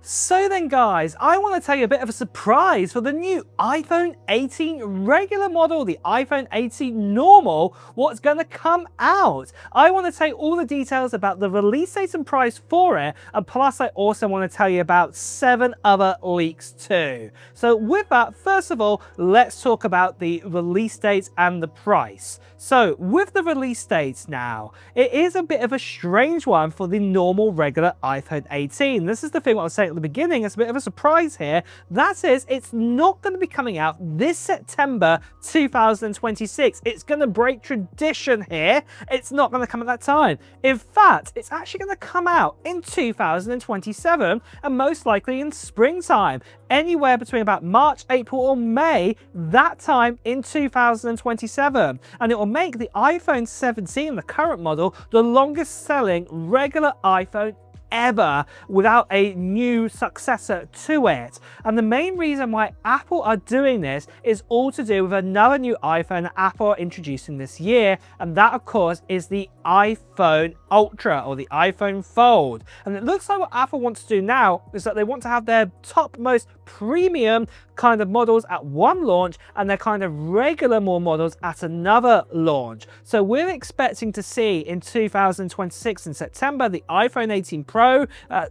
So then guys, I want to tell you a bit of a surprise for the new iPhone 18 regular model, the iPhone 18 normal, what's going to come out. I want to tell you all the details about the release date and price for it, and plus I also want to tell you about 7 other leaks too. So with that, first of all, let's talk about the release date and the price. So with the release date now, it is a bit of a strange one for the normal regular iPhone 18. This is the thing I was saying at the beginning, it's a bit of a surprise here. That is, it's not going to be coming out this September 2026. It's going to break tradition here. It's not going to come at that time. In fact, it's actually going to come out in 2027 and most likely in springtime, anywhere between about March, April or May, that time in 2027. And it will make the iPhone 17, the current model, the longest selling regular iPhone ever without a new successor to it. And the main reason why Apple are doing this is all to do with another new iPhone that Apple are introducing this year, and that of course is the iPhone Ultra or the iPhone Fold. And it looks like what Apple wants to do now is that they want to have their topmost premium kind of models at one launch and their kind of regular more models at another launch. So we're expecting to see in 2026 in September the iPhone 18 Pro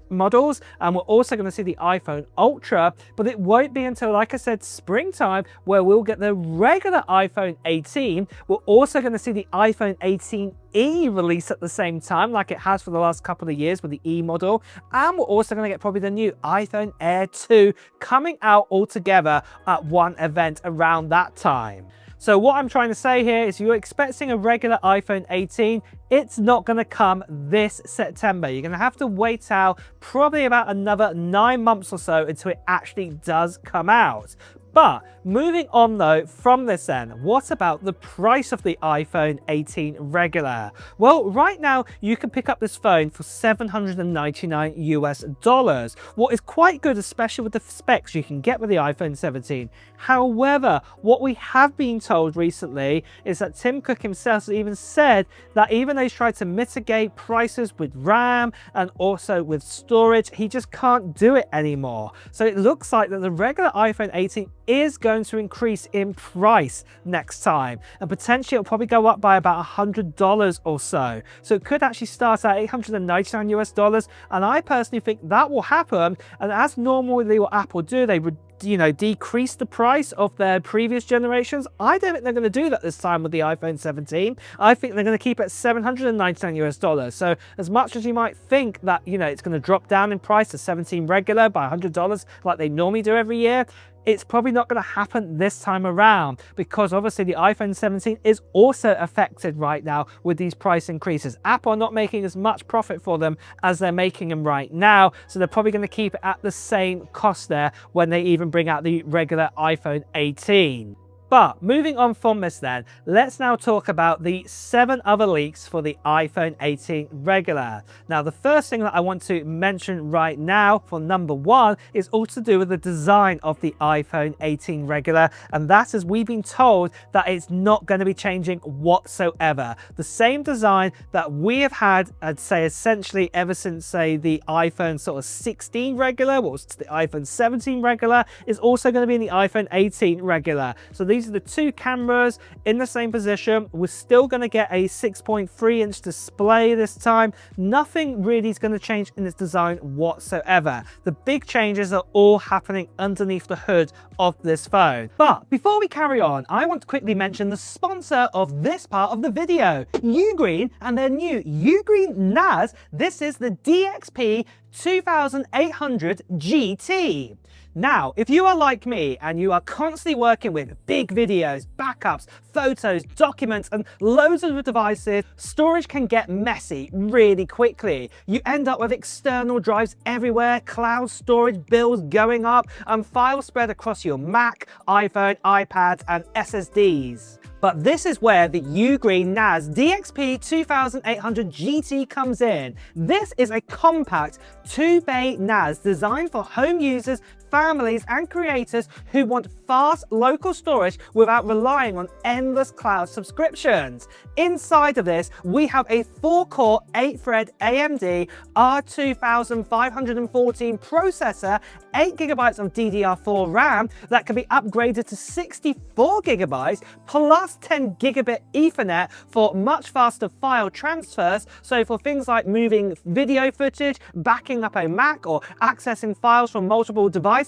models, and we're also going to see the iPhone Ultra, but it won't be until, like I said, springtime where we'll get the regular iPhone 18. We're also going to see the iPhone 18e release at the same time, like it has for the last couple of years with the E model, and we're also going to get probably the new iPhone Air 2 coming out all together at one event around that time. So what I'm trying to say here is you're expecting a regular iPhone 18, it's not going to come this September. You're going to have to wait out probably about another 9 months or so until it actually does come out. But moving on though from this then, what about the price of the iPhone 18 regular? Well, right now you can pick up this phone for $799 US. What is quite good, especially with the specs you can get with the iPhone 17. However, what we have been told recently is that Tim Cook himself has even said that even though he's tried to mitigate prices with RAM and also with storage, he just can't do it anymore. So it looks like that the regular iPhone 18 is going to increase in price next time, and potentially it'll probably go up by about $100 or so. So it could actually start at $899 US, and I personally think that will happen. And as normally what Apple do, they would decrease the price of their previous generations. I don't think they're going to do that this time with the iPhone 17. I think they're going to keep it at $799 US. So as much as you might think that, it's going to drop down in price to 17 regular by $100 like they normally do every year, it's probably not going to happen this time around, because obviously the iPhone 17 is also affected right now with these price increases. Apple are not making as much profit for them as they're making them right now, so they're probably going to keep it at the same cost there when they even bring out the regular iPhone 18. But moving on from this then, let's now talk about the 7 other leaks for the iPhone 18 regular. Now, the first thing that I want to mention right now for number 1 is all to do with the design of the iPhone 18 regular, and that is we've been told that it's not going to be changing whatsoever. The same design that we have had, I'd say essentially ever since, say, the iPhone sort of 16 regular, what was the iPhone 17 regular, is also going to be in the iPhone 18 regular. So these are the 2 cameras in the same position. We're still going to get a 6.3-inch display this time. Nothing really is going to change in its design whatsoever. The big changes are all happening underneath the hood of this phone. But before we carry on, I want to quickly mention the sponsor of this part of the video, UGREEN, and their new UGREEN NAS. This is the DXP 2800 GT. Now, if you are like me and you are constantly working with big videos, backups, photos, documents, and loads of devices, storage can get messy really quickly. You end up with external drives everywhere, cloud storage bills going up, and files spread across your Mac, iPhone, iPads, and SSDs. But this is where the UGREEN NAS DXP 2800 GT comes in. This is a compact 2-bay NAS designed for home users, families and creators who want fast local storage without relying on endless cloud subscriptions. Inside of this, we have a 4-core 8-thread AMD R2514 processor, 8GB of DDR4 RAM that can be upgraded to 64GB, plus 10GB Ethernet for much faster file transfers. So for things like moving video footage, backing up a Mac, or accessing files from multiple devices,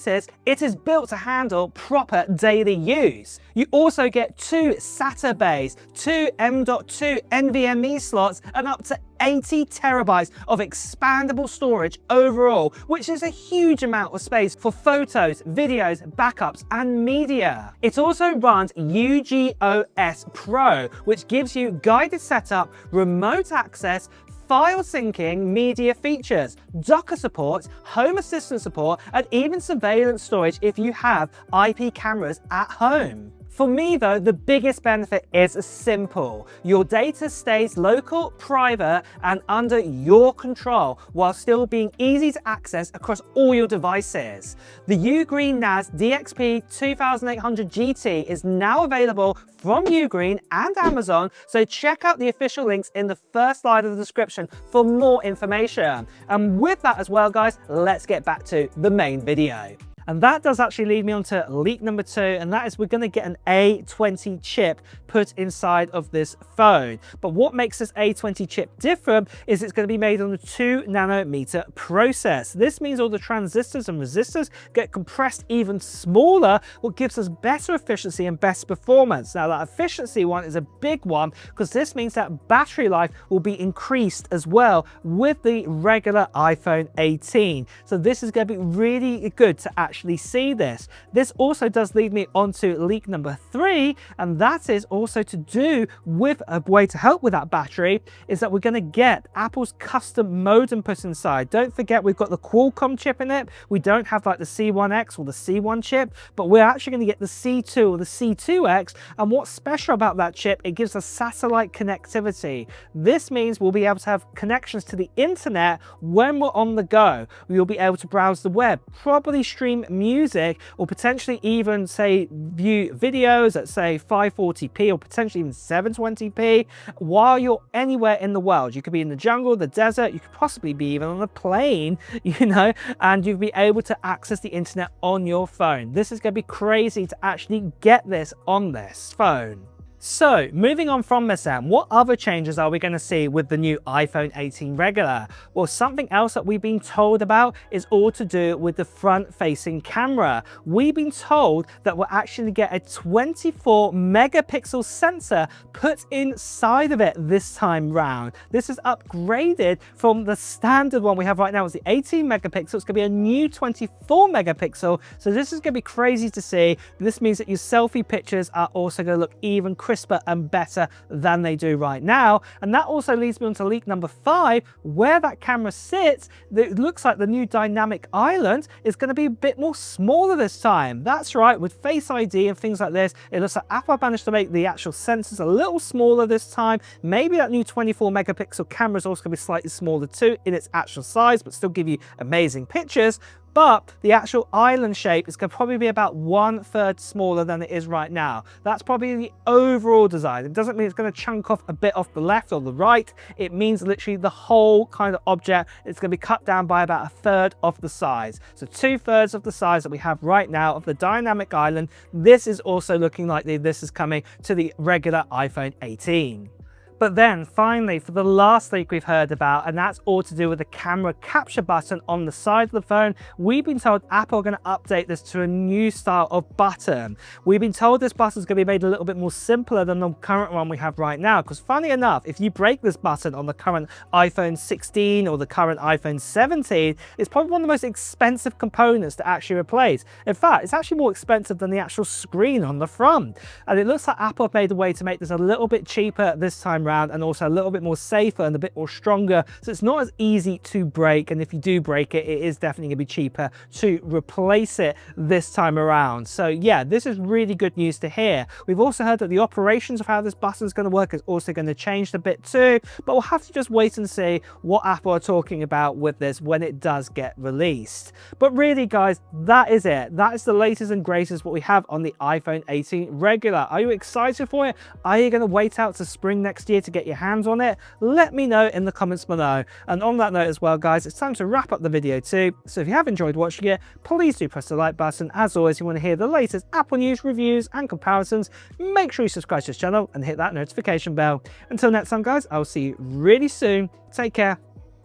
it is built to handle proper daily use. You also get 2 SATA bays, 2 M.2 NVMe slots, and up to 80 terabytes of expandable storage overall, which is a huge amount of space for photos, videos, backups, and media. It also runs UGOS Pro, which gives you guided setup, remote access, file syncing, media features, Docker support, home assistant support, and even surveillance storage if you have IP cameras at home. For me though, the biggest benefit is simple. Your data stays local, private, and under your control while still being easy to access across all your devices. The UGREEN NAS DXP 2800 GT is now available from UGREEN and Amazon, so check out the official links in the first slide of the description for more information. And with that as well, guys, let's get back to the main video. And that does actually lead me on to leak number 2, and that is we're going to get an A20 chip put inside of this phone. But what makes this A20 chip different is it's going to be made on a 2nm process. This means all the transistors and resistors get compressed even smaller, what gives us better efficiency and best performance. Now that efficiency one is a big one because this means that battery life will be increased as well with the regular iPhone 18. So this is going to be really good to actually see this. This also does lead me on to leak number 3, and that is also to do with a way to help with that battery, is that we're going to get Apple's custom modem put inside. Don't forget we've got the Qualcomm chip in it. We don't have like the C1X or the C1 chip, but we're actually going to get the C2 or the C2X, and what's special about that chip, it gives us satellite connectivity. This means we'll be able to have connections to the internet when we're on the go. We'll be able to browse the web, probably stream music, or potentially even say view videos at say 540p or potentially even 720p while you're anywhere in the world. You could be in the jungle, the desert, you could possibly be even on a plane, you know, and you'll be able to access the internet on your phone. This is going to be crazy to actually get this on this phone. So moving on from this then, what other changes are we going to see with the new iPhone 18 regular? Well, something else that we've been told about is all to do with the front facing camera. We've been told that we'll actually get a 24 megapixel sensor put inside of it this time round. This is upgraded from the standard one we have right now, is the 18 megapixel. It's going to be a new 24 megapixel. So this is going to be crazy to see. This means that your selfie pictures are also going to look even crisper and better than they do right now. And that also leads me on to leak number 5, where that camera sits. It looks like the new dynamic island is going to be a bit more smaller this time. That's right, with Face ID and things like this, it looks like Apple managed to make the actual sensors a little smaller this time. Maybe that new 24 megapixel camera is also going to be slightly smaller too in its actual size, but still give you amazing pictures. But the actual island shape is going to probably be about 1/3 smaller than it is right now. That's probably the overall design. It doesn't mean it's going to chunk off a bit off the left or the right. It means literally the whole kind of object is going to be cut down by about 1/3 of the size. So 2/3 of the size that we have right now of the dynamic island. This is also looking like this is coming to the regular iPhone 18. But then finally, for the last leak we've heard about, and that's all to do with the camera capture button on the side of the phone, we've been told Apple are going to update this to a new style of button. We've been told this button is going to be made a little bit more simpler than the current one we have right now, because funny enough, if you break this button on the current iPhone 16 or the current iPhone 17, it's probably one of the most expensive components to actually replace. In fact, it's actually more expensive than the actual screen on the front. And it looks like Apple have made a way to make this a little bit cheaper this time around. around, and also a little bit more safer and a bit more stronger, so it's not as easy to break, and if you do break it, it is definitely going to be cheaper to replace it this time around. So yeah, this is really good news to hear. We've also heard that the operations of how this button is going to work is also going to change a bit too, but we'll have to just wait and see what Apple are talking about with this when it does get released. But really guys, that is it. That is the latest and greatest what we have on the iPhone 18 regular. Are you excited for it? Are you going to wait out to spring next year to get your hands on it? Let me know in the comments below. And on that note as well guys, it's time to wrap up the video too. So if you have enjoyed watching it, please do press the like button. As always, if you want to hear the latest Apple news, reviews and comparisons, make sure you subscribe to this channel and hit that notification bell. Until next time guys, I'll see you really soon. Take care.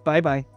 Bye bye.